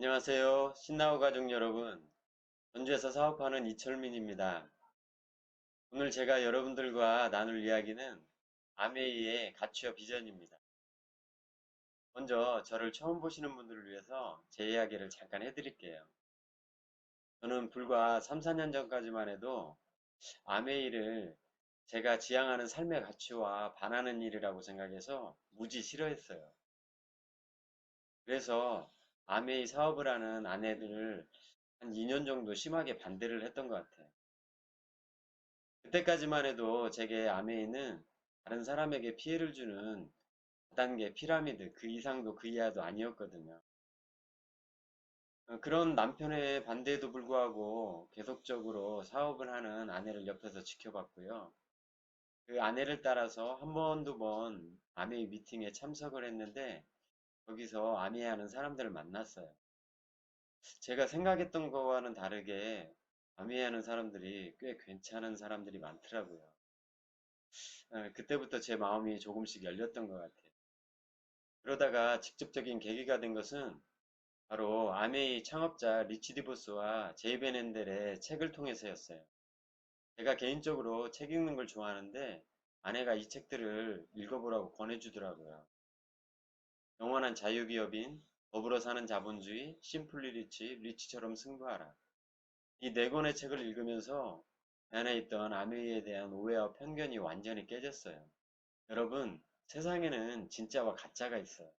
안녕하세요. 신나우 가족 여러분. 전주에서 사업하는 이철민입니다. 오늘 제가 여러분들과 나눌 이야기는 아메이의 가치와 비전입니다. 먼저 저를 처음 보시는 분들을 위해서 제 이야기를 잠깐 해드릴게요. 저는 불과 3, 4년 전까지만 해도 아메이를 제가 지향하는 삶의 가치와 반하는 일이라고 생각해서 무지 싫어했어요. 그래서 아메이 사업을 하는 아내들을 한 2년 정도 심하게 반대를 했던 것 같아요. 그때까지만 해도 제게 아메이는 다른 사람에게 피해를 주는 다단계 피라미드 그 이상도 그 이하도 아니었거든요. 그런 남편의 반대에도 불구하고 계속적으로 사업을 하는 아내를 옆에서 지켜봤고요. 그 아내를 따라서 한 번, 두 번 아메이 미팅에 참석을 했는데 거기서 아메이 하는 사람들을 만났어요. 제가 생각했던 거와는 다르게 아메이 하는 사람들이 꽤 괜찮은 사람들이 많더라고요. 그때부터 제 마음이 조금씩 열렸던 것 같아요. 그러다가 직접적인 계기가 된 것은 바로 아메이 창업자 리치 디보스와 제이 벤 앤델의 책을 통해서였어요. 제가 개인적으로 책 읽는 걸 좋아하는데 아내가 이 책들을 읽어보라고 권해주더라고요. 영원한 자유기업인, 더불어 사는 자본주의, 심플리 리치, 리치처럼 승부하라. 이 네 권의 책을 읽으면서 제 안에 있던 아메이에 대한 오해와 편견이 완전히 깨졌어요. 여러분, 세상에는 진짜와 가짜가 있어요.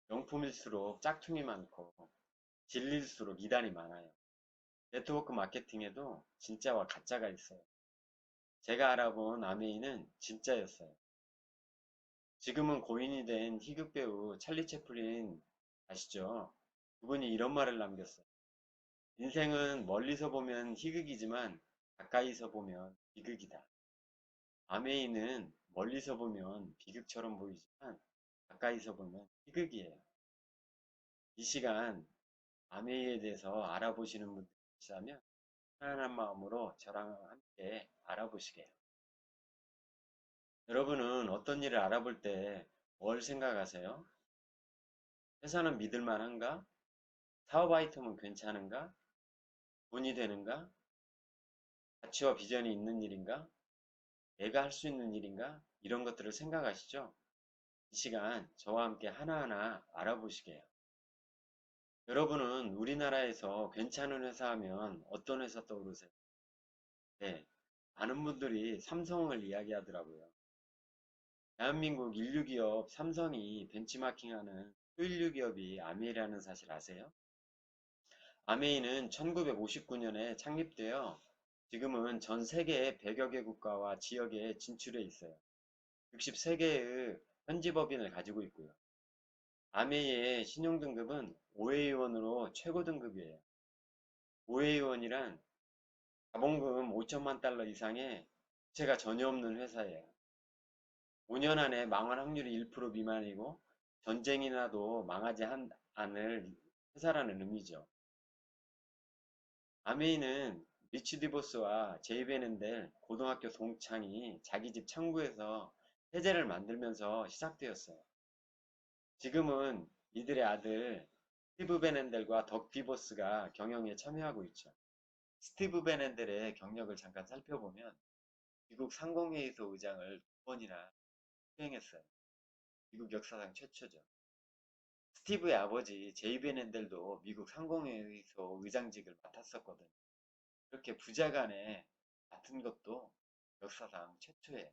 명품일수록 짝퉁이 많고 진리일수록 이단이 많아요. 네트워크 마케팅에도 진짜와 가짜가 있어요. 제가 알아본 아메이는 진짜였어요. 지금은 고인이 된 희극 배우 찰리 채플린 아시죠? 그분이 이런 말을 남겼어요. 인생은 멀리서 보면 희극이지만 가까이서 보면 비극이다. 아메이는 멀리서 보면 비극처럼 보이지만 가까이서 보면 희극이에요. 이 시간 아메이에 대해서 알아보시는 분들 계시다면 편안한 마음으로 저랑 함께 알아보시게요. 여러분은 어떤 일을 알아볼 때 뭘 생각하세요? 회사는 믿을 만한가? 사업 아이템은 괜찮은가? 돈이 되는가? 가치와 비전이 있는 일인가? 내가 할 수 있는 일인가? 이런 것들을 생각하시죠? 이 시간 저와 함께 하나하나 알아보시게요. 여러분은 우리나라에서 괜찮은 회사 하면 어떤 회사 떠오르세요? 네, 많은 분들이 삼성을 이야기하더라고요. 대한민국 인류 기업 삼성이 벤치마킹하는 효율류 기업이 아메이라는 사실 아세요? 아메이는 1959년에 창립되어 지금은 전 세계 100여 개 국가와 지역에 진출해 있어요. 63개의 현지 법인을 가지고 있고요. 아메이의 신용등급은 OA1으로 최고 등급이에요. OA1이란 자본금 5천만 달러 이상의 부채가 전혀 없는 회사예요. 5년 안에 망할 확률이 1% 미만이고 전쟁이 나도 망하지 않을 회사라는 의미죠. 아메이는 리치 디보스와 제이 베넨델 고등학교 동창이 자기 집 창고에서 세제를 만들면서 시작되었어요. 지금은 이들의 아들 스티브 베넨델과 덕 디보스가 경영에 참여하고 있죠. 스티브 베넨델의 경력을 잠깐 살펴보면 미국 상공회의소 의장을 2번이나 수행했어요. 미국 역사상 최초죠. 스티브의 아버지 제이 베넨델도 미국 상공회의소 의장직을 맡았었거든요. 이렇게 부자 간에 같은 것도 역사상 최초예요.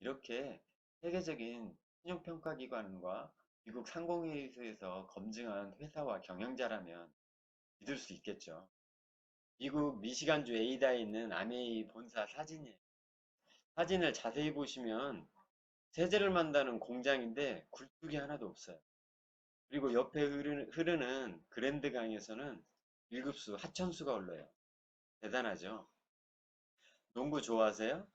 이렇게 세계적인 신용평가기관과 미국 상공회의소에서 검증한 회사와 경영자라면 믿을 수 있겠죠. 미국 미시간주 에이다에 있는 아메이 본사 사진이에요. 사진을 자세히 보시면 세제를 만드는 공장인데 굴뚝이 하나도 없어요. 그리고 옆에 흐르는 그랜드 강에서는 일급수 하천수가 흘러요. 대단하죠. 농구 좋아하세요?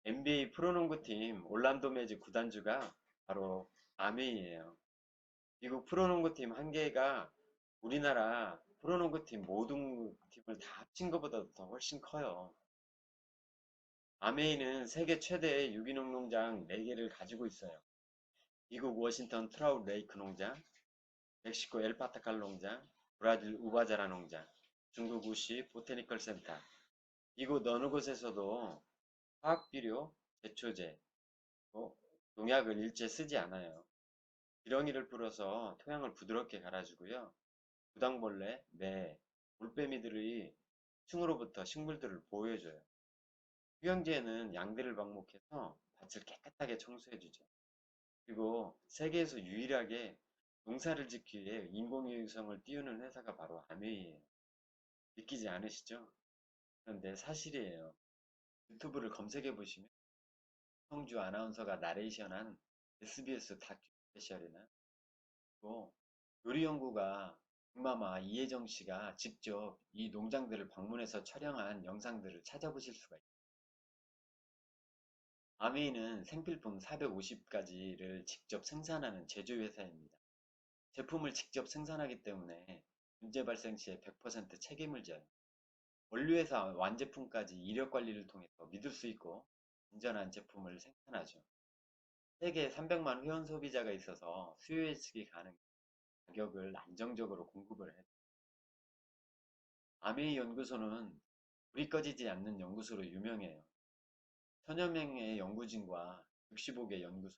NBA 프로농구팀 올란도 매직 구단주가 바로 아메이예요. 미국 프로농구팀 한 개가 우리나라 프로농구팀 모든 팀을 다 합친 것보다 더 훨씬 커요. 아메이는 세계 최대의 유기농 농장 4개를 가지고 있어요. 미국 워싱턴 트라우트 레이크 농장, 멕시코 엘파타칼 농장, 브라질 우바자라 농장, 중국 우시 보테니컬 센터. 이곳 어느 곳에서도 화학비료, 제초제, 농약을 일체 쓰지 않아요. 지렁이를 풀어서 토양을 부드럽게 갈아주고요. 무당벌레, 매, 올빼미들의 층으로부터 식물들을 보호해줘요. 휴양지에는 양들을 방목해서 밭을 깨끗하게 청소해주죠. 그리고 세계에서 유일하게 농사를 짓기 위해 인공위성을 띄우는 회사가 바로 아메이예요. 믿기지 않으시죠? 그런데 사실이에요. 유튜브를 검색해 보시면 성주 아나운서가 나레이션한 SBS 다큐 스페셜이나 또 요리연구가 빅마마 이혜정 씨가 직접 이 농장들을 방문해서 촬영한 영상들을 찾아보실 수가 있어요. 아메이는 생필품 450가지를 직접 생산하는 제조회사입니다. 제품을 직접 생산하기 때문에 문제 발생 시에 100% 책임을 져요. 원료에서 완제품까지 이력 관리를 통해서 믿을 수 있고 안전한 제품을 생산하죠. 세계 300만 회원 소비자가 있어서 수요 예측이 가능해 가격을 안정적으로 공급을 해요. 아메이 연구소는 불이 꺼지지 않는 연구소로 유명해요. 1000여 명의 연구진과 65개 연구소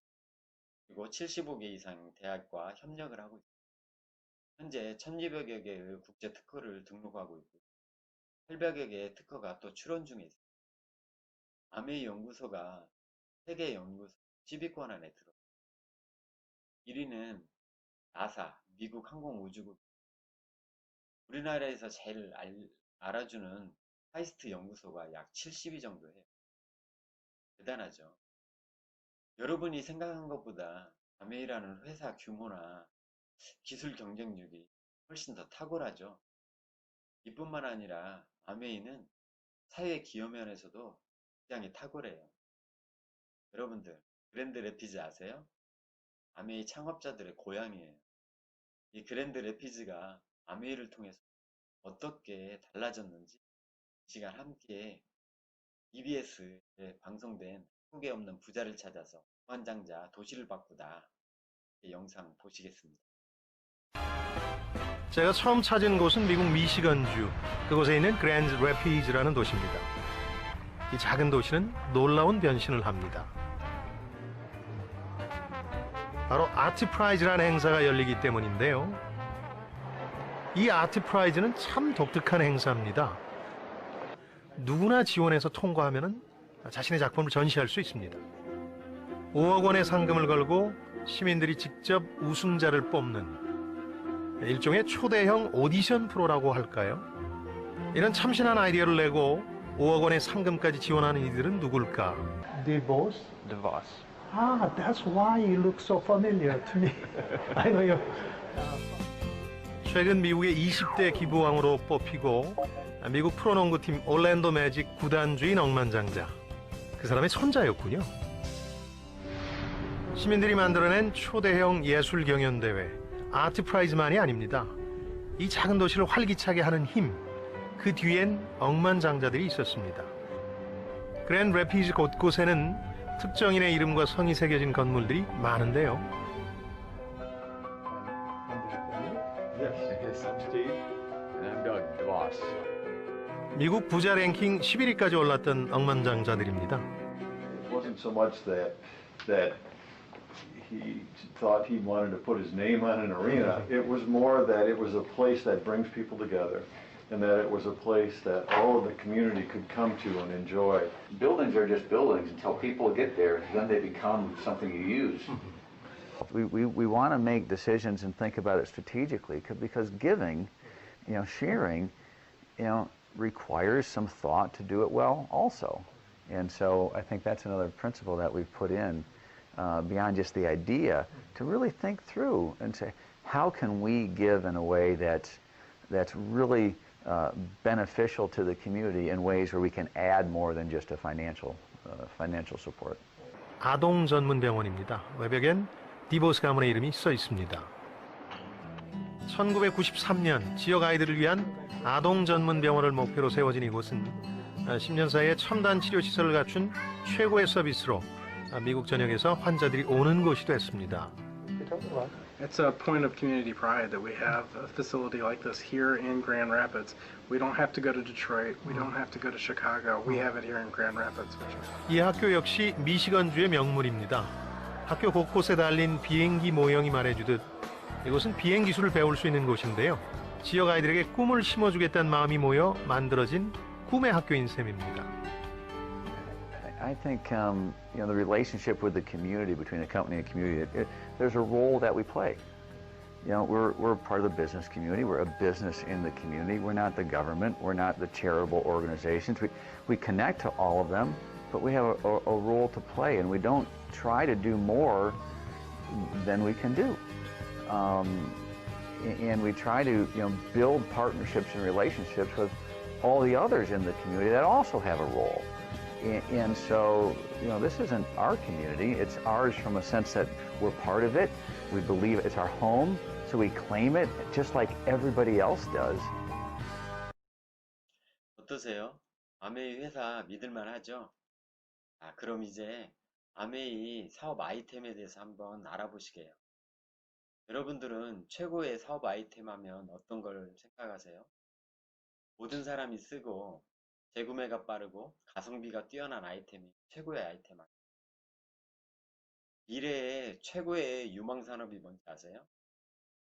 그리고 75개 이상 대학과 협력을 하고 있습니다. 현재 1200여 개의 국제 특허를 등록하고 있고 800여 개의 특허가 또 출원 중에 있습니다. 아메이 연구소가 세계 연구소 10위권 안에 들어요. 1위는 나사, 미국 항공우주국. 우리나라에서 제일 알아주는 카이스트 연구소가 약 70위 정도 해요. 대단하죠. 여러분이 생각한 것보다 아메이라는 회사 규모나 기술 경쟁력이 훨씬 더 탁월하죠. 이뿐만 아니라 아메이는 사회 기여 면에서도 굉장히 탁월해요. 여러분들 그랜드 래피즈 아세요? 아메이 창업자들의 고향이에요. 이 그랜드 래피즈가 아메이를 통해서 어떻게 달라졌는지 이 시간 함께 EBS에 방송된 한국에 없는 부자를 찾아서 억만장자 도시를 바꾸다 이 영상 보시겠습니다. 제가 처음 찾은 곳은 미국 미시건주, 그곳에 있는 그랜드 래피즈라는 도시입니다. 이 작은 도시는 놀라운 변신을 합니다. 바로 아트프라이즈라는 행사가 열리기 때문인데요. 이 아트프라이즈는 참 독특한 행사입니다. 누구나 지원해서 통과하면 자신의 작품을 전시할 수 있습니다. 5억 원의 상금을 걸고 시민들이 직접 우승자를 뽑는 일종의 초대형 오디션 프로라고 할까요? 이런 참신한 아이디어를 내고 5억 원의 상금까지 지원하는 이들은 누굴까? DeVos? DeVos. Ah, that's why you look so familiar to me. I know you. 최근 미국의 20대 기부왕으로 뽑히고 미국 프로농구팀 올랜도 매직 구단주인 억만장자. 그 사람의 손자였군요. 시민들이 만들어낸 초대형 예술 경연대회 아트프라이즈만이 아닙니다. 이 작은 도시를 활기차게 하는 힘, 그 뒤엔 억만장자들이 있었습니다. 그랜드 래피즈 곳곳에는 특정인의 이름과 성이 새겨진 건물들이 많은데요. Yes, I'm Steve. And I'm Doug DeVos. 미국 부자 랭킹 11위까지 올랐던 억만장자들입니다. It wasn't so much that he thought he wanted to put his name on an arena. It was more that it was a place that brings people together, and that it was a place that all of the community could come to and enjoy. Buildings are just buildings until people get there, then they become something you use. We want to make decisions and think about it strategically because giving, sharing, requires some thought to do it well also. And so I think that's another principle that we've put in beyond just the idea to really think through and say, how can we give in a way that's really beneficial to the community in ways where we can add more than just a financial support. 아동 전문 병원입니다. 외벽엔 디보스 가문의 이름이 써 있습니다. 1993년 지역 아이들을 위한 아동 전문 병원을 목표로 세워진 이곳은 10년 사이에 첨단 치료 시설을 갖춘 최고의 서비스로 미국 전역에서 환자들이 오는 곳이 됐습니다. It's a point of community pride that we have a facility like this here in Grand Rapids. We don't have to go to Detroit. We don't have to go to Chicago. We have it here in Grand Rapids. 이 학교 역시 미시건주의 명물입니다. 학교 곳곳에 달린 비행기 모형이 말해주듯 이곳은 비행 기술을 배울 수 있는 곳인데요. 지역 아이들에게 꿈을 심어주겠다는 마음이 모여 만들어진 꿈의 학교인 셈입니다. I think the relationship with the community, between the company and community, there's a role that we play. We're part of the business community. We're a business in the community. We're not the government. We're not the charitable organizations. We connect to all of them, but we have a role to play, and we don't try to do more than we can do. And we try to build partnerships and relationships with all the others in the community that also have a role. And so, this isn't our community. It's ours from a sense that we're part of it. We believe it's our home, so we claim it just like everybody else does. 어떠세요? 아메이 회사 믿을만 하죠? 그럼 이제 아메이 사업 아이템에 대해서 한번 알아보시게요. 여러분들은 최고의 사업 아이템 하면 어떤 걸 생각하세요? 모든 사람이 쓰고 재구매가 빠르고 가성비가 뛰어난 아이템이 최고의 아이템. 미래의 최고의 유망산업이 뭔지 아세요?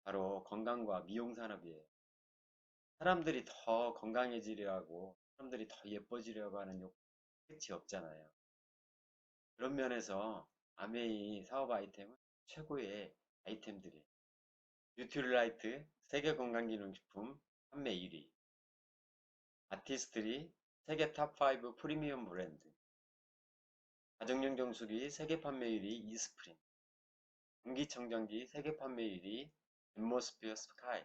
바로 건강과 미용 산업이에요. 사람들이 더 건강해지려고, 사람들이 더 예뻐지려고 하는 욕구가 끝이 없잖아요. 그런 면에서 아메이 사업 아이템은 최고의 아이템들이에요. 뉴트릴라이트 세계 건강기능식품 판매 1위, 아티스트리 세계 탑5 프리미엄 브랜드, 가정용 정수기 세계 판매 1위 이스프린, 공기청정기 세계 판매 1위 앰모스피어 스카이,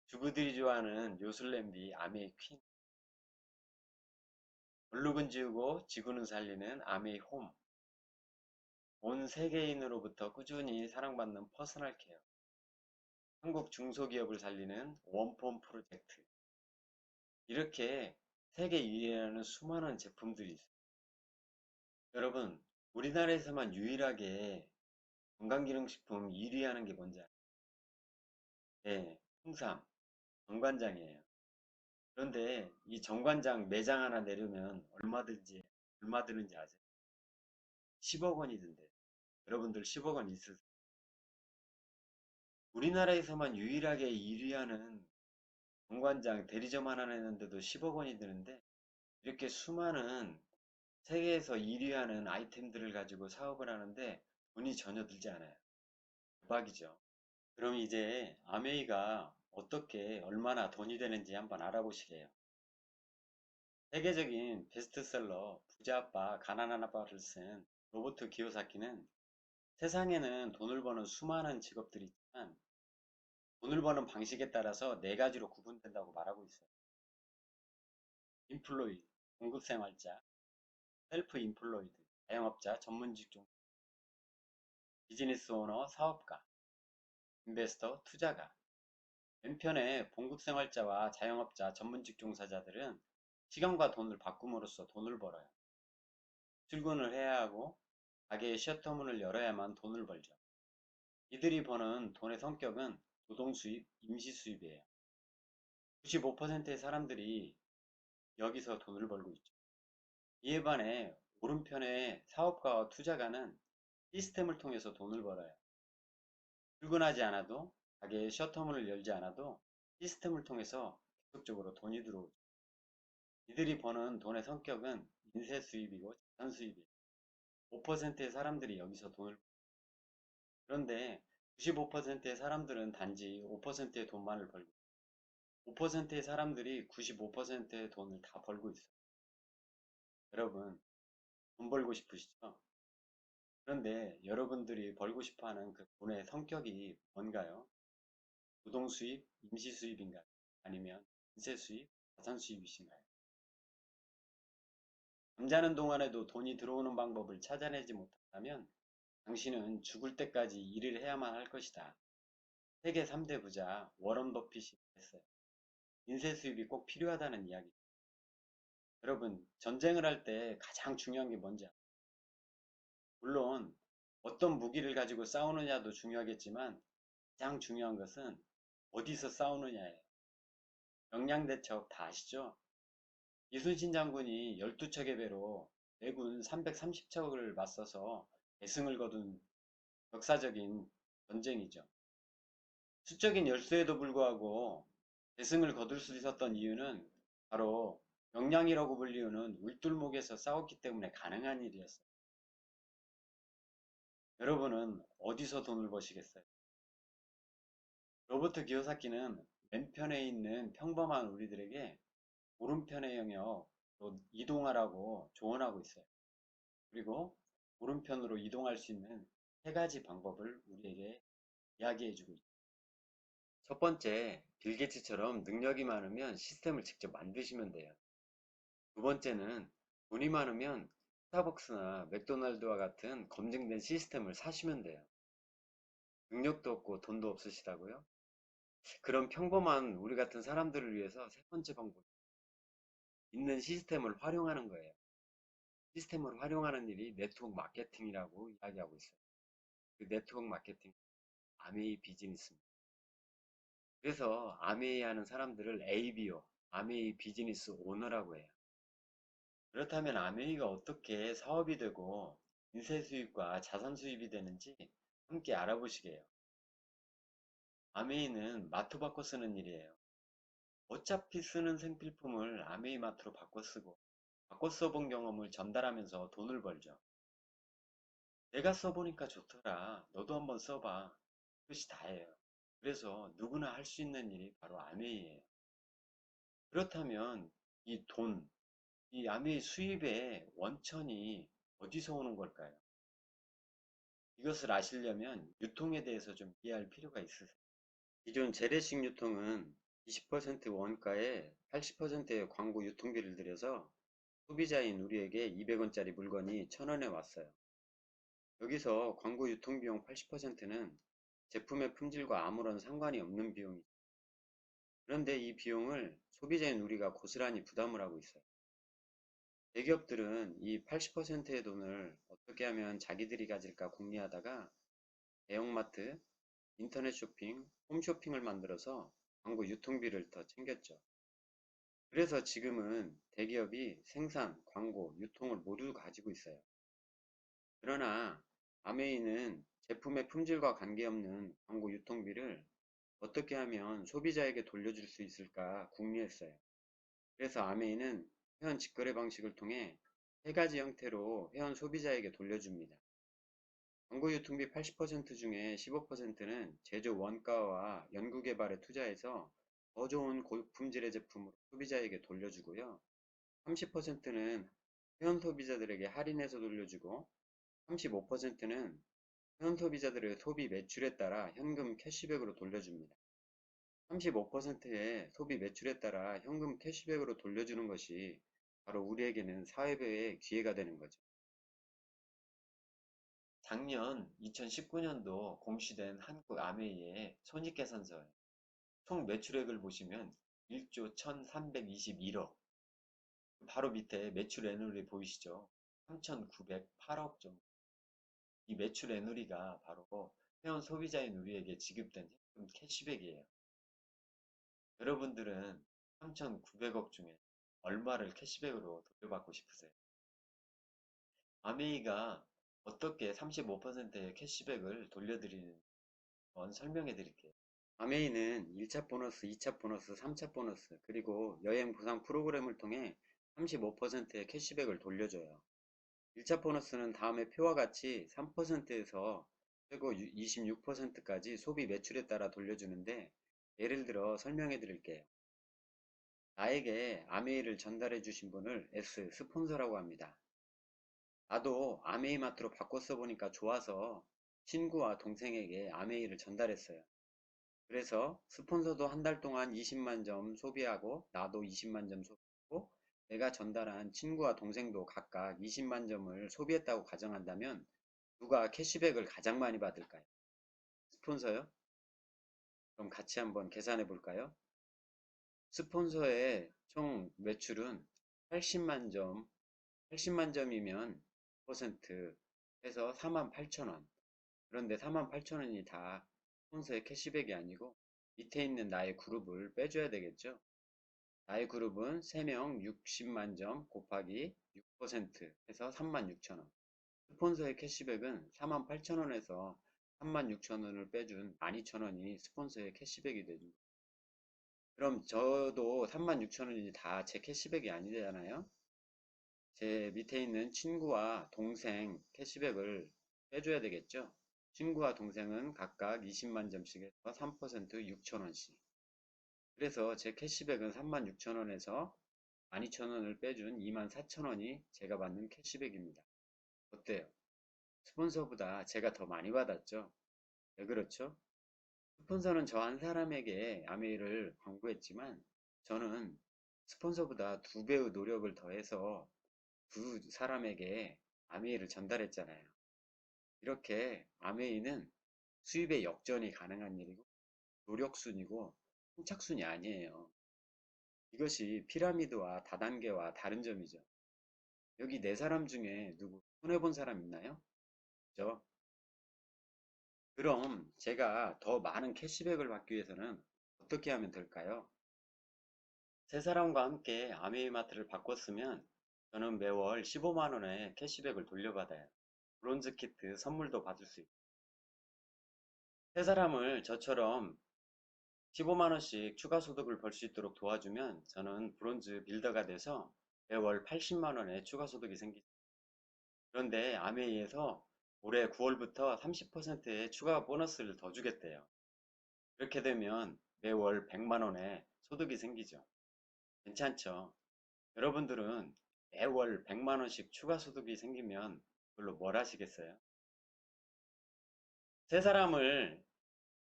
주부들이 좋아하는 요술 냄비 아메이 퀸, 얼룩은 지우고 지구는 살리는 아메이 홈, 온 세계인으로부터 꾸준히 사랑받는 퍼스널 케어, 한국 중소기업을 살리는 원폼 프로젝트. 이렇게 세계 1위라는 수많은 제품들이 있어요. 여러분, 우리나라에서만 유일하게 건강기능식품 1위 하는 게 뭔지 아세요? 네, 홍삼, 정관장이에요. 그런데 이 정관장 매장 하나 내려면 얼마 드는지 아세요? 10억 원이 든대요. 여러분들 10억 원 있으세요? 우리나라에서만 유일하게 1위 하는 정관장 대리점 하나 내는데도 10억 원이 드는데, 이렇게 수많은 세계에서 1위 하는 아이템들을 가지고 사업을 하는데 돈이 전혀 들지 않아요. 대박이죠. 그럼 이제 아메이가 어떻게 얼마나 돈이 되는지 한번 알아보시게요. 세계적인 베스트셀러 부자 아빠 가난한 아빠를 쓴 로버트 기요사키는 세상에는 돈을 버는 수많은 직업들이 있지만 돈을 버는 방식에 따라서 네 가지로 구분된다고 말하고 있어요. 인플로이, 공급생활자, 셀프 인플로이드, 자영업자, 전문직종, 비즈니스 오너, 사업가, 인베스터, 투자가. 왼편의 봉급생활자와 자영업자, 전문직종사자들은 시간과 돈을 바꿈으로써 돈을 벌어요. 출근을 해야 하고 가게의 셔터문을 열어야만 돈을 벌죠. 이들이 버는 돈의 성격은 노동수입, 임시수입이에요. 95%의 사람들이 여기서 돈을 벌고 있죠. 이에 반해 오른편의 사업가와 투자가는 시스템을 통해서 돈을 벌어요. 출근하지 않아도, 가게의 셔터문을 열지 않아도 시스템을 통해서 계속적으로 돈이 들어오죠. 이들이 버는 돈의 성격은 인쇄 수입이고 자산 수입이에요. 5%의 사람들이 여기서 돈을 벌어요. 그런데 95%의 사람들은 단지 5%의 돈만을 벌고, 5%의 사람들이 95%의 돈을 다 벌고 있어요. 여러분, 돈 벌고 싶으시죠? 그런데 여러분들이 벌고 싶어하는 그 돈의 성격이 뭔가요? 노동 수입, 임시 수입인가요? 아니면 인쇄 수입, 자산 수입이신가요? 잠자는 동안에도 돈이 들어오는 방법을 찾아내지 못한다면 당신은 죽을 때까지 일을 해야만 할 것이다. 세계 3대 부자 워런 버핏이 했어요. 인쇄 수입이 꼭 필요하다는 이야기. 여러분, 전쟁을 할 때 가장 중요한 게 뭔지 아세요? 물론 어떤 무기를 가지고 싸우느냐도 중요하겠지만 가장 중요한 것은 어디서 싸우느냐예요. 영양대첩 다 아시죠? 이순신 장군이 12척의 배로 왜군 330척을 맞서서 대승을 거둔 역사적인 전쟁이죠. 수적인 열세에도 불구하고 대승을 거둘 수 있었던 이유는 바로 명량이라고 불리우는 울둘목에서 싸웠기 때문에 가능한 일이었어요. 여러분은 어디서 돈을 버시겠어요? 로버트 기요사키는 왼편에 있는 평범한 우리들에게 오른편의 영역으로 이동하라고 조언하고 있어요. 그리고 오른편으로 이동할 수 있는 세 가지 방법을 우리에게 이야기해주고 있죠. 첫 번째, 빌 게이츠처럼 능력이 많으면 시스템을 직접 만드시면 돼요. 두 번째는 돈이 많으면 스타벅스나 맥도날드와 같은 검증된 시스템을 사시면 돼요. 능력도 없고 돈도 없으시다고요? 그런 평범한 우리 같은 사람들을 위해서 세 번째 방법, 있는 시스템을 활용하는 거예요. 시스템을 활용하는 일이 네트워크 마케팅이라고 이야기하고 있어요. 그 네트워크 마케팅, 아메이 비즈니스입니다. 그래서 아메이 하는 사람들을 ABO, 아메이 비즈니스 오너라고 해요. 그렇다면 아메이가 어떻게 사업이 되고 인쇄 수입과 자산 수입이 되는지 함께 알아보시게요. 아메이는 마트 바꿔 쓰는 일이에요. 어차피 쓰는 생필품을 아메이 마트로 바꿔 쓰고 바꿔 써본 경험을 전달하면서 돈을 벌죠. 내가 써보니까 좋더라. 너도 한번 써봐. 그것이 다예요. 그래서 누구나 할 수 있는 일이 바로 아메이예요. 그렇다면 이 돈, 이 아메이 수입의 원천이 어디서 오는 걸까요? 이것을 아시려면 유통에 대해서 좀 이해할 필요가 있으세요. 기존 재래식 유통은 20% 원가에 80%의 광고 유통비를 들여서 소비자인 우리에게 200원짜리 물건이 1000원에 왔어요. 여기서 광고 유통비용 80%는 제품의 품질과 아무런 상관이 없는 비용이죠. 그런데 이 비용을 소비자인 우리가 고스란히 부담을 하고 있어요. 대기업들은 이 80%의 돈을 어떻게 하면 자기들이 가질까 궁리하다가 대형마트, 인터넷 쇼핑, 홈쇼핑을 만들어서 광고 유통비를 더 챙겼죠. 그래서 지금은 대기업이 생산, 광고, 유통을 모두 가지고 있어요. 그러나 아메이는 제품의 품질과 관계없는 광고 유통비를 어떻게 하면 소비자에게 돌려줄 수 있을까 궁리했어요. 그래서 아메이는 회원 직거래 방식을 통해 세 가지 형태로 회원 소비자에게 돌려줍니다. 광고 유통비 80% 중에 15%는 제조 원가와 연구개발에 투자해서 더 좋은 고품질의 제품으로 소비자에게 돌려주고요. 30%는 회원 소비자들에게 할인해서 돌려주고 35%는 회원 소비자들의 소비 매출에 따라 현금 캐시백으로 돌려줍니다. 35%의 소비 매출에 따라 현금 캐시백으로 돌려주는 것이 바로 우리에게는 사회배의 기회가 되는 거죠. 작년 2019년도 공시된 한국 아메이의 손익계산서에 총 매출액을 보시면 1조 1321억, 바로 밑에 매출 애누리 보이시죠? 3908억 정도. 이 매출 애누리가 바로 회원 소비자인 우리에게 지급된 현금 캐시백이에요. 여러분들은 3,900억 중에 얼마를 캐시백으로 돌려받고 싶으세요? 아메이가 어떻게 35%의 캐시백을 돌려드리는 건 설명해 드릴게요. 아메이는 1차 보너스, 2차 보너스, 3차 보너스, 그리고 여행 보상 프로그램을 통해 35%의 캐시백을 돌려줘요. 1차 보너스는 다음의 표와 같이 3%에서 최고 26%까지 소비 매출에 따라 돌려주는데, 예를 들어 설명해 드릴게요. 나에게 아메이를 전달해 주신 분을 S, 스폰서라고 합니다. 나도 아메이 마트로 바꿔 써보니까 좋아서 친구와 동생에게 아메이를 전달했어요. 그래서 스폰서도 한 달 동안 20만 점 소비하고 나도 20만 점 소비하고 내가 전달한 친구와 동생도 각각 20만 점을 소비했다고 가정한다면 누가 캐시백을 가장 많이 받을까요? 스폰서요? 그럼 같이 한번 계산해 볼까요? 스폰서의 총 매출은 80만 점, 80만 점이면 퍼센트 해서 48,000원. 그런데 48,000원이 다 스폰서의 캐시백이 아니고 밑에 있는 나의 그룹을 빼줘야 되겠죠. 나의 그룹은 3명 60만 점 곱하기 6% 해서 36,000원. 스폰서의 캐시백은 48,000원에서 36,000원을 빼준 12,000원이 스폰서의 캐시백이 되죠. 그럼 저도 36,000원이 다 제 캐시백이 아니잖아요. 제 밑에 있는 친구와 동생 캐시백을 빼줘야 되겠죠. 친구와 동생은 각각 20만 점씩 해서 3% 6,000원씩. 그래서 제 캐시백은 36,000원에서 12,000원을 빼준 24,000원이 제가 받는 캐시백입니다. 어때요? 스폰서보다 제가 더 많이 받았죠? 왜 그렇죠? 스폰서는 저 한 사람에게 아메이를 광고했지만 저는 스폰서보다 2배의 노력을 더해서 두 사람에게 아메이를 전달했잖아요. 이렇게 아메이는 수입의 역전이 가능한 일이고 노력순이고 선착순이 아니에요. 이것이 피라미드와 다단계와 다른 점이죠. 여기 4사람 중에 누구 손해본 사람 있나요? 그죠? 그럼 제가 더 많은 캐시백을 받기 위해서는 어떻게 하면 될까요? 3사람과 함께 아메이마트를 바꿨으면 저는 매월 15만원의 캐시백을 돌려받아요. 브론즈 키트 선물도 받을 수 있고 3사람을 저처럼 15만원씩 추가 소득을 벌 수 있도록 도와주면 저는 브론즈 빌더가 돼서 매월 80만원의 추가 소득이 생기죠. 그런데 아메이에서 올해 9월부터 30%의 추가 보너스를 더 주겠대요. 그렇게 되면 매월 100만원의 소득이 생기죠. 괜찮죠? 여러분들은 매월 100만원씩 추가 소득이 생기면 그걸로 뭘 하시겠어요? 3사람을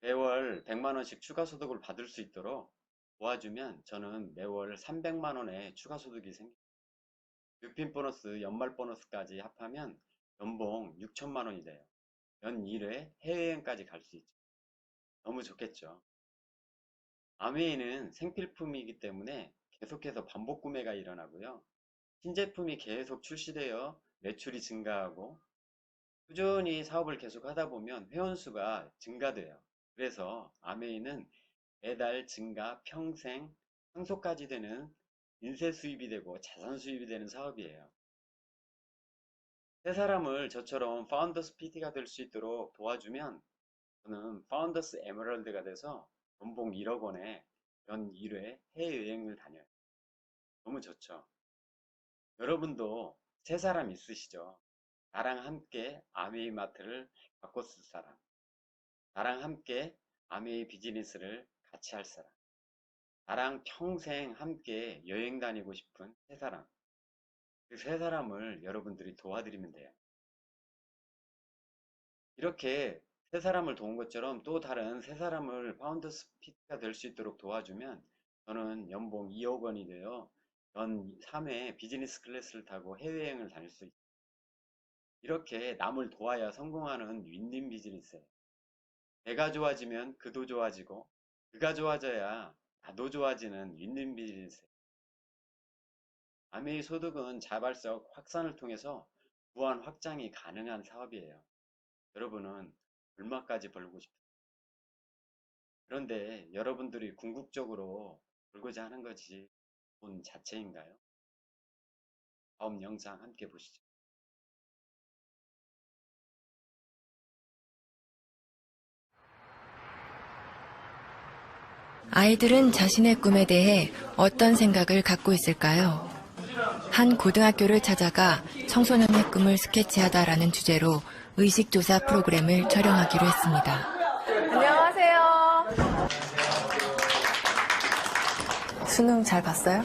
매월 100만원씩 추가 소득을 받을 수 있도록 도와주면 저는 매월 300만원의 추가 소득이 생깁니다. 뉴핀 보너스, 연말 보너스까지 합하면 연봉 6천만원이 돼요. 연 1회 해외여행까지 갈 수 있죠. 너무 좋겠죠. 아메이는 생필품이기 때문에 계속해서 반복 구매가 일어나고요. 신제품이 계속 출시되어 매출이 증가하고 꾸준히 사업을 계속 하다 보면 회원수가 증가돼요. 그래서 아메이는 매달 증가, 평생, 상속까지 되는 인세 수입이 되고 자산 수입이 되는 사업이에요. 3사람을 저처럼 파운더스 PT가 될 수 있도록 도와주면 저는 파운더스 에메랄드가 돼서 연봉 1억 원에 연 1회 해외여행을 다녀요. 너무 좋죠. 여러분도 3사람 있으시죠? 나랑 함께 아메이 마트를 바꿨을 사람, 나랑 함께 아메이 비즈니스를 같이 할 사람, 나랑 평생 함께 여행 다니고 싶은 3사람, 그 3사람을 여러분들이 도와드리면 돼요. 이렇게 3사람을 도운 것처럼 또 다른 3사람을 파운더스 PT가 될 수 있도록 도와주면 저는 연봉 2억 원이 되어 연 3회 비즈니스 클래스를 타고 해외여행을 다닐 수 있어요. 이렇게 남을 도와야 성공하는 윈윈 비즈니스예요. 내가 좋아지면 그도 좋아지고 그가 좋아져야 나도 좋아지는 윈윈 비즈니스예요. 아메이 소득은 자발적 확산을 통해서 무한 확장이 가능한 사업이에요. 여러분은 얼마까지 벌고 싶어요? 그런데 여러분들이 궁극적으로 벌고자 하는 것이 돈 자체인가요? 다음 영상 함께 보시죠. 아이들은 자신의 꿈에 대해 어떤 생각을 갖고 있을까요? 한 고등학교를 찾아가 청소년의 꿈을 스케치하다라는 주제로 의식조사 프로그램을 촬영하기로 했습니다. 안녕하세요. 수능 잘 봤어요?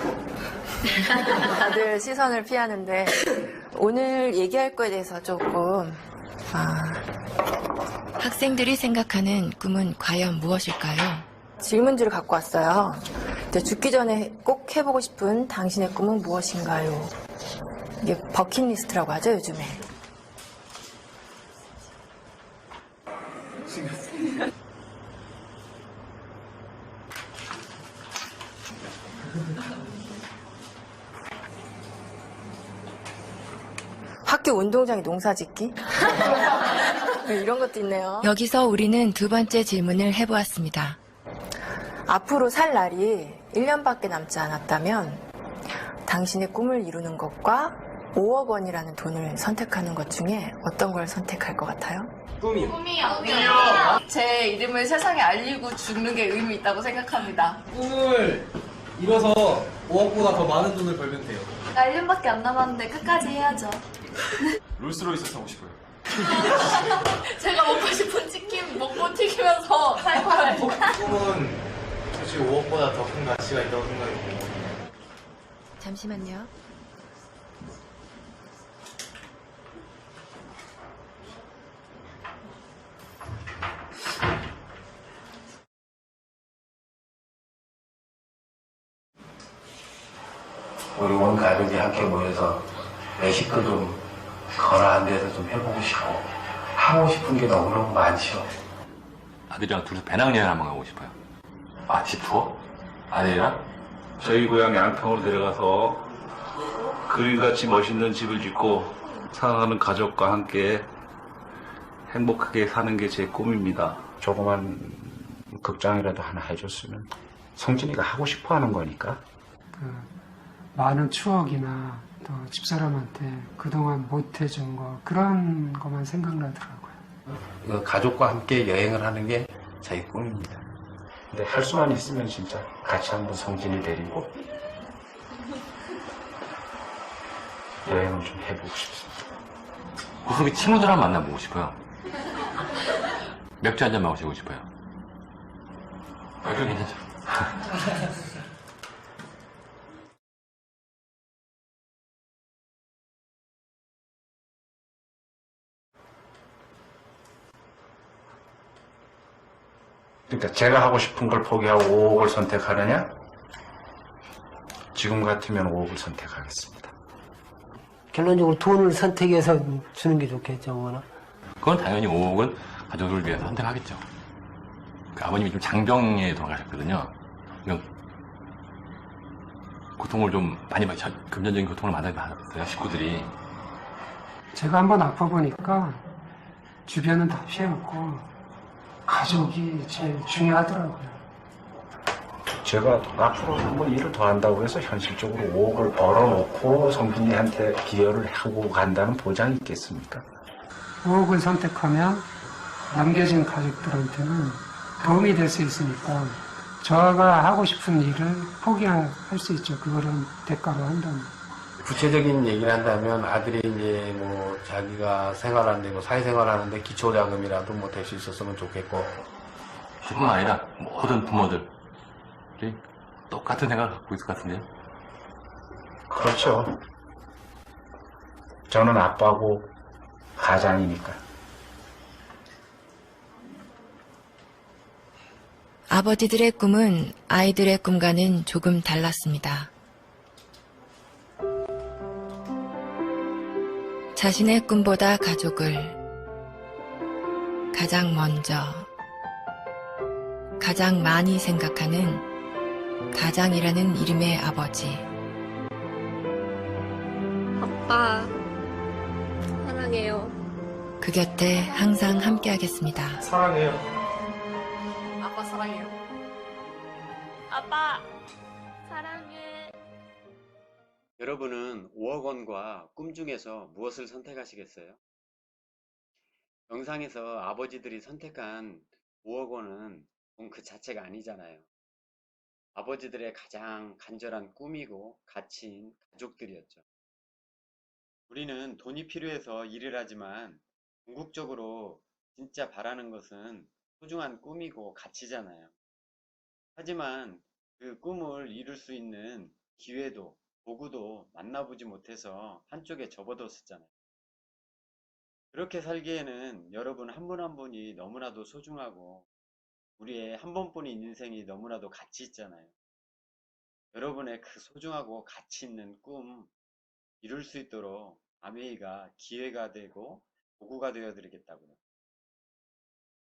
다들 시선을 피하는데 오늘 얘기할 거에 대해서 조금 학생들이 생각하는 꿈은 과연 무엇일까요? 질문지를 갖고 왔어요. 죽기 전에 꼭 해보고 싶은 당신의 꿈은 무엇인가요? 이게 버킷리스트라고 하죠, 요즘에. 학교 운동장에 농사 짓기? 이런 것도 있네요. 여기서 우리는 두 번째 질문을 해보았습니다. 앞으로 살 날이 1년밖에 남지 않았다면 당신의 꿈을 이루는 것과 5억 원이라는 돈을 선택하는 것 중에 어떤 걸 선택할 것 같아요? 꿈이요. 제 이름을 세상에 알리고 죽는 게 의미 있다고 생각합니다. 꿈을 이뤄서 5억보다 더 많은 돈을 벌면 돼요. 1년밖에 안 남았는데 끝까지 해야죠. 롤스로이스 사고 싶어요. 제가 먹고 싶은 치킨 먹고 튀기면서 살 거예요. 꿈은 솔직히 5억보다 더 큰 가치가 있다고 생각해요. 잠시만요. 우리 온 가족이 함께 모여서 외식도 좀 거라한 데서 좀 해보고 싶고 하고 싶은 게 너무너무 많죠. 아들이랑 둘이서 배낭여행 한번 가고 싶어요. 아, 집 투어? 아들이랑? 저희 고향 양평으로 데려가서 그림같이 멋있는 집을 짓고 사랑하는 가족과 함께 행복하게 사는 게 제 꿈입니다. 조그만 극장이라도 하나 해줬으면 성진이가 하고 싶어 하는 거니까. 많은 추억이나 또 집사람한테 그동안 못 해준 거 그런 것만 생각나더라고요. 가족과 함께 여행을 하는 게 저희 꿈입니다. 근데 할 수만 있으면 진짜 같이 한번 성진이 데리고 여행을 좀 해보고 싶습니다. 구석에 친구들 한번 만나보고 싶어요. 맥주 한잔 마시고 싶어요. 맥주 괜찮죠? 그러니까 제가 하고 싶은 걸 포기하고 5억을 선택하느냐? 지금 같으면 5억을 선택하겠습니다. 결론적으로 돈을 선택해서 주는 게 좋겠죠, 뭐나. 그건 당연히 5억은 가족을 위해서 선택하겠죠. 그 아버님이 좀 장병에 돌아가셨거든요. 이건 고통을 좀 많이 받으셨, 금전적인 고통을 많이 받았어요, 식구들이. 제가 한번 아파보니까 주변은 다 피해먹고 가족이 제일 중요하더라고요. 제가 앞으로 한번 일을 더 한다고 해서 현실적으로 5억을 벌어놓고 성진이한테 기여를 하고 간다는 보장이 있겠습니까? 5억을 선택하면 남겨진 가족들한테는 도움이 될 수 있으니까 저가 하고 싶은 일을 포기할 수 있죠. 그거를 대가로 한다면. 구체적인 얘기를 한다면 아들이 이제 뭐 자기가 생활하는데 뭐 사회생활하는데 기초자금이라도 뭐 될 수 있었으면 좋겠고. 뿐만 아니라 모든 부모들이 똑같은 생각을 갖고 있을 것 같은데요. 그렇죠. 저는 아빠고 가장이니까. 아버지들의 꿈은 아이들의 꿈과는 조금 달랐습니다. 자신의 꿈보다 가족을 가장 먼저, 가장 많이 생각하는 가장이라는 이름의 아버지. 아빠, 사랑해요. 그 곁에 항상 함께하겠습니다. 사랑해요. 아빠 사랑해요. 아빠, 사랑해. 여러분은 5억 원과 꿈 중에서 무엇을 선택하시겠어요? 영상에서 아버지들이 선택한 5억 원은 돈 그 자체가 아니잖아요. 아버지들의 가장 간절한 꿈이고 가치인 가족들이었죠. 우리는 돈이 필요해서 일을 하지만 궁극적으로 진짜 바라는 것은 소중한 꿈이고 가치잖아요. 하지만 그 꿈을 이룰 수 있는 기회도 도구도 만나보지 못해서 한쪽에 접어뒀었잖아요. 그렇게 살기에는 여러분 한 분 한 분이 너무나도 소중하고 우리의 한 번뿐인 인생이 너무나도 가치 있잖아요. 여러분의 그 소중하고 가치 있는 꿈 이룰 수 있도록 아메이가 기회가 되고 도구가 되어 드리겠다고요.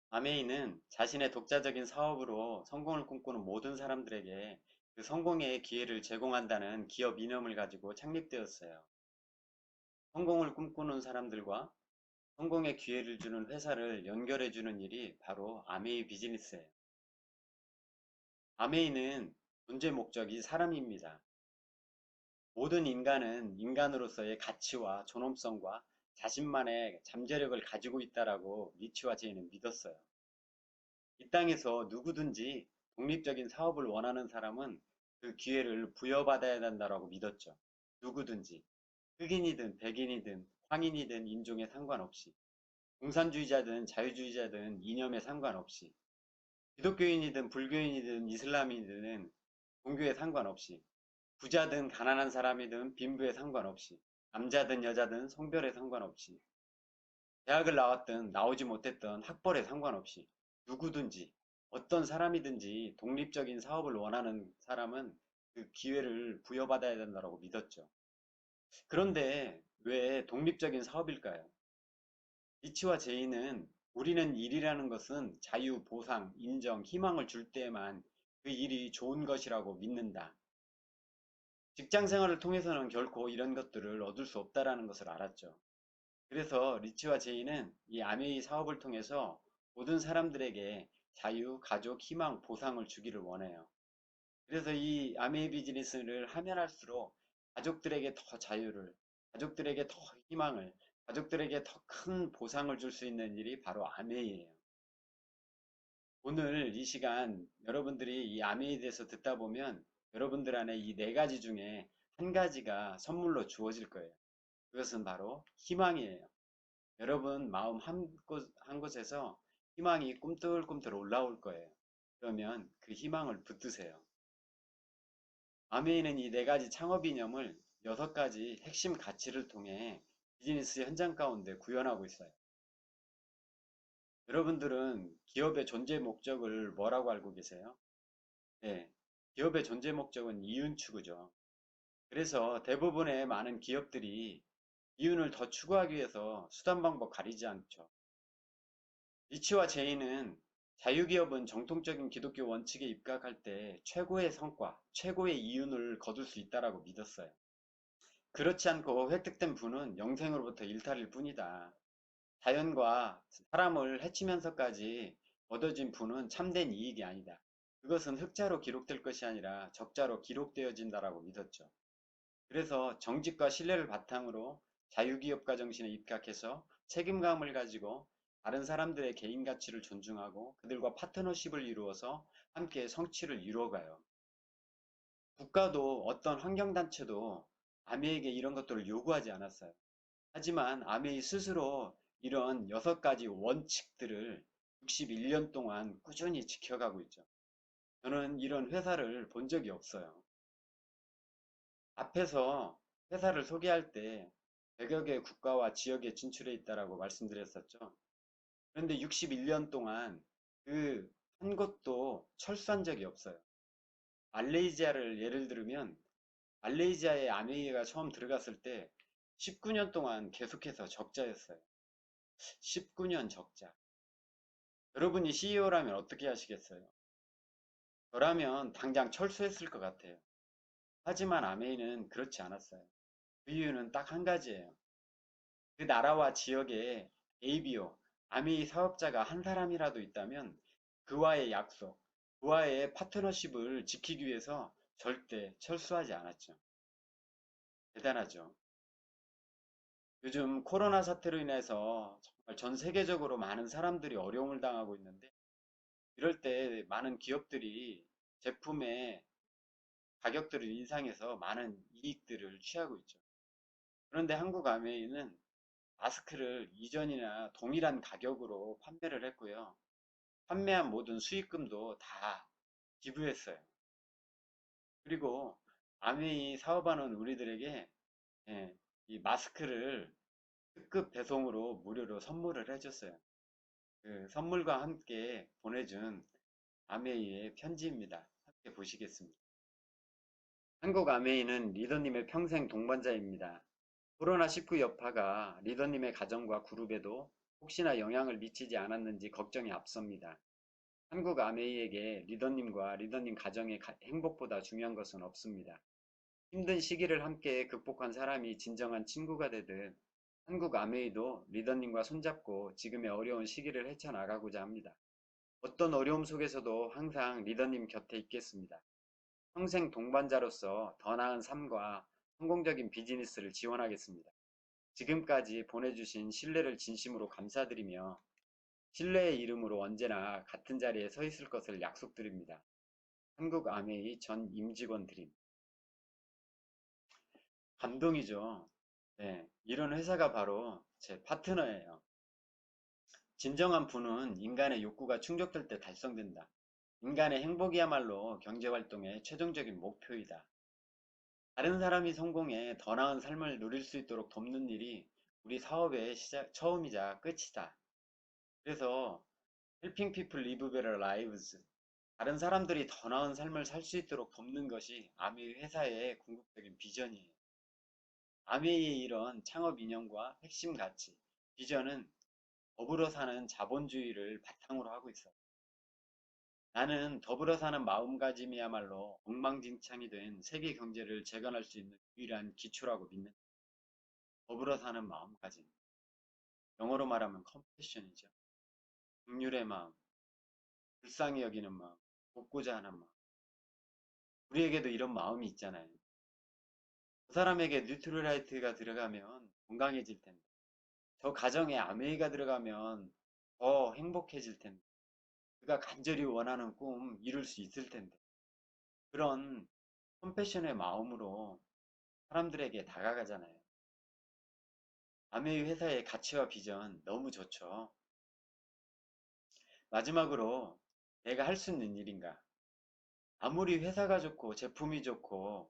아메이는 자신의 독자적인 사업으로 성공을 꿈꾸는 모든 사람들에게 그 성공의 기회를 제공한다는 기업 이념을 가지고 창립되었어요. 성공을 꿈꾸는 사람들과 성공의 기회를 주는 회사를 연결해 주는 일이 바로 아메이 비즈니스예요. 아메이는 존재 목적이 사람입니다. 모든 인간은 인간으로서의 가치와 존엄성과 자신만의 잠재력을 가지고 있다라고 리치와 제이는 믿었어요. 이 땅에서 누구든지 독립적인 사업을 원하는 사람은 그 기회를 부여받아야 된다라고 믿었죠. 누구든지. 흑인이든 백인이든 황인이든 인종에 상관없이. 공산주의자든 자유주의자든 이념에 상관없이. 기독교인이든 불교인이든 이슬람이든 종교에 상관없이. 부자든 가난한 사람이든 빈부에 상관없이. 남자든 여자든 성별에 상관없이. 대학을 나왔든 나오지 못했던 학벌에 상관없이. 누구든지 어떤 사람이든지 독립적인 사업을 원하는 사람은 그 기회를 부여받아야 된다고 믿었죠. 그런데 왜 독립적인 사업일까요? 리치와 제이는 우리는 일이라는 것은 자유, 보상, 인정, 희망을 줄 때에만 그 일이 좋은 것이라고 믿는다. 직장 생활을 통해서는 결코 이런 것들을 얻을 수 없다라는 것을 알았죠. 그래서 리치와 제이는 이 아메이 사업을 통해서 모든 사람들에게 자유, 가족, 희망, 보상을 주기를 원해요. 그래서 이 아메이 비즈니스를 하면 할수록 가족들에게 더 자유를, 가족들에게 더 희망을, 가족들에게 더 큰 보상을 줄 수 있는 일이 바로 아메이예요. 오늘 이 시간 여러분들이 이 아메이에 대해서 듣다 보면 여러분들 안에 이 4가지 중에 한 가지가 선물로 주어질 거예요. 그것은 바로 희망이에요. 여러분 마음 한 곳에서 희망이 꿈틀꿈틀 올라올 거예요. 그러면 그 희망을 붙드세요. 아메이는 이 4가지 창업 이념을 6가지 핵심 가치를 통해 비즈니스 현장 가운데 구현하고 있어요. 여러분들은 기업의 존재 목적을 뭐라고 알고 계세요? 네, 기업의 존재 목적은 이윤 추구죠. 그래서 대부분의 많은 기업들이 이윤을 더 추구하기 위해서 수단 방법 가리지 않죠. 리치와 제이는 자유기업은 정통적인 기독교 원칙에 입각할 때 최고의 성과, 최고의 이윤을 거둘 수 있다고 믿었어요. 그렇지 않고 획득된 부는 영생으로부터 일탈일 뿐이다. 자연과 사람을 해치면서까지 얻어진 부는 참된 이익이 아니다. 그것은 흑자로 기록될 것이 아니라 적자로 기록되어진다라고 믿었죠. 그래서 정직과 신뢰를 바탕으로 자유기업가 정신에 입각해서 책임감을 가지고 다른 사람들의 개인 가치를 존중하고 그들과 파트너십을 이루어서 함께 성취를 이루어가요. 국가도 어떤 환경단체도 아메이에게 이런 것들을 요구하지 않았어요. 하지만 아메이 스스로 이런 6가지 원칙들을 61년 동안 꾸준히 지켜가고 있죠. 저는 이런 회사를 본 적이 없어요. 앞에서 회사를 소개할 때 100여 개 국가와 지역에 진출해 있다고 말씀드렸었죠. 그런데 61년 동안 그 한 곳도 철수한 적이 없어요. 말레이시아를 예를 들면 말레이시아에 아메이가 처음 들어갔을 때 19년 동안 계속해서 적자였어요. 19년 적자. 여러분이 CEO라면 어떻게 하시겠어요? 저라면 당장 철수했을 것 같아요. 하지만 아메이는 그렇지 않았어요. 그 이유는 딱 한 가지예요. 그 나라와 지역에 ABO, 아메이 사업자가 한 사람이라도 있다면 그와의 약속, 그와의 파트너십을 지키기 위해서 절대 철수하지 않았죠. 대단하죠. 요즘 코로나 사태로 인해서 정말 전 세계적으로 많은 사람들이 어려움을 당하고 있는데 이럴 때 많은 기업들이 제품의 가격들을 인상해서 많은 이익들을 취하고 있죠. 그런데 한국 아메이는 마스크를 이전이나 동일한 가격으로 판매를 했고요. 판매한 모든 수익금도 다 기부했어요. 그리고 아메이 사업하는 우리들에게 이 마스크를 특급 배송으로 무료로 선물을 해줬어요. 그 선물과 함께 보내준 아메이의 편지입니다. 함께 보시겠습니다. 한국 아메이는 리더님의 평생 동반자입니다. 코로나19 여파가 리더님의 가정과 그룹에도 혹시나 영향을 미치지 않았는지 걱정이 앞섭니다. 한국 아메이에게 리더님과 리더님 가정의 행복보다 중요한 것은 없습니다. 힘든 시기를 함께 극복한 사람이 진정한 친구가 되듯 한국 아메이도 리더님과 손잡고 지금의 어려운 시기를 헤쳐나가고자 합니다. 어떤 어려움 속에서도 항상 리더님 곁에 있겠습니다. 평생 동반자로서 더 나은 삶과 성공적인 비즈니스를 지원하겠습니다. 지금까지 보내주신 신뢰를 진심으로 감사드리며 신뢰의 이름으로 언제나 같은 자리에 서 있을 것을 약속드립니다. 한국 아메이 전 임직원 드림. 감동이죠. 네, 이런 회사가 바로 제 파트너예요. 진정한 부는 인간의 욕구가 충족될 때 달성된다. 인간의 행복이야말로 경제활동의 최종적인 목표이다. 다른 사람이 성공해 더 나은 삶을 누릴 수 있도록 돕는 일이 우리 사업의 처음이자 끝이다. 그래서 Helping People Live Better Lives, 다른 사람들이 더 나은 삶을 살 수 있도록 돕는 것이 아메이 회사의 궁극적인 비전이에요. 아메이의 이런 창업 이념과 핵심 가치, 비전은 더불어 사는 자본주의를 바탕으로 하고 있어요. 나는 더불어 사는 마음가짐이야말로 엉망진창이 된 세계 경제를 재건할 수 있는 유일한 기초라고 믿는다. 더불어 사는 마음가짐. 영어로 말하면 컴패션이죠. 긍휼의 마음, 불쌍히 여기는 마음, 돕고자 하는 마음. 우리에게도 이런 마음이 있잖아요. 그 사람에게 뉴트럴라이트가 들어가면 건강해질 텐데, 저 가정에 아메이가 들어가면 더 행복해질 텐데, 그가 간절히 원하는 꿈 이룰 수 있을 텐데, 그런 컴패션의 마음으로 사람들에게 다가가잖아요. 아메이 회사의 가치와 비전 너무 좋죠. 마지막으로 내가 할 수 있는 일인가? 아무리 회사가 좋고 제품이 좋고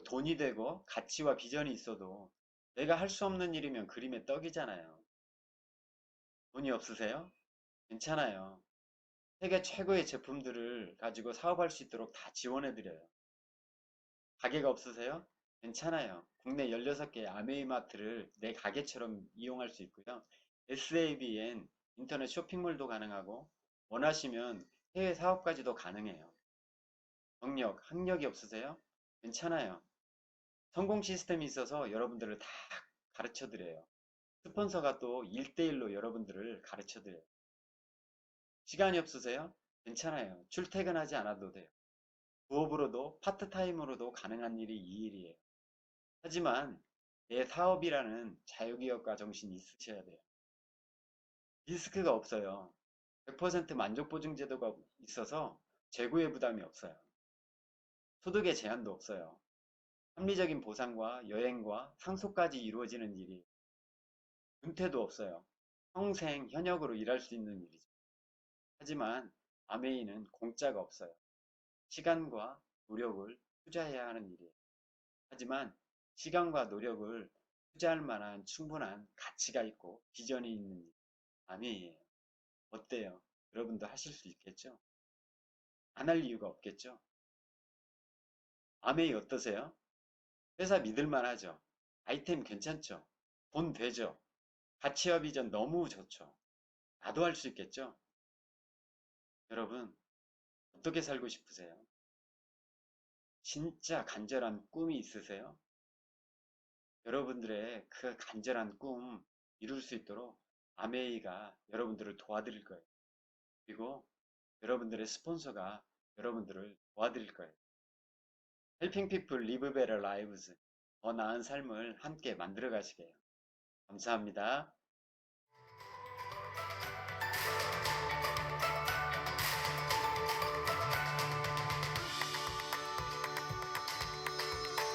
돈이 되고 가치와 비전이 있어도 내가 할 수 없는 일이면 그림의 떡이잖아요. 돈이 없으세요? 괜찮아요. 세계 최고의 제품들을 가지고 사업할 수 있도록 다 지원해드려요. 가게가 없으세요? 괜찮아요. 국내 16개의 아메이마트를 내 가게처럼 이용할 수 있고요. SABN 인터넷 쇼핑몰도 가능하고 원하시면 해외 사업까지도 가능해요. 경력, 학력이 없으세요? 괜찮아요. 성공 시스템이 있어서 여러분들을 다 가르쳐 드려요. 스폰서가 또 1대1로 여러분들을 가르쳐 드려요. 시간이 없으세요? 괜찮아요. 출퇴근하지 않아도 돼요. 부업으로도 파트타임으로도 가능한 일이 이 일이에요. 하지만 내 사업이라는 자유기업가 정신이 있으셔야 돼요. 리스크가 없어요. 100% 만족보증 제도가 있어서 재고의 부담이 없어요. 소득의 제한도 없어요. 합리적인 보상과 여행과 상속까지 이루어지는 일이 은퇴도 없어요. 평생 현역으로 일할 수 있는 일이죠. 하지만 아메이는 공짜가 없어요. 시간과 노력을 투자해야 하는 일이에요. 하지만 시간과 노력을 투자할 만한 충분한 가치가 있고 비전이 있는 일, 아메이예요. 어때요? 여러분도 하실 수 있겠죠? 안 할 이유가 없겠죠? 아메이 어떠세요? 회사 믿을만 하죠? 아이템 괜찮죠? 돈 되죠? 가치와 비전 너무 좋죠? 나도 할 수 있겠죠? 여러분, 어떻게 살고 싶으세요? 진짜 간절한 꿈이 있으세요? 여러분들의 그 간절한 꿈 이룰 수 있도록 아메이가 여러분들을 도와드릴 거예요. 그리고 여러분들의 스폰서가 여러분들을 도와드릴 거예요. Helping People Live Better Lives, 더 나은 삶을 함께 만들어 가시게요. 감사합니다.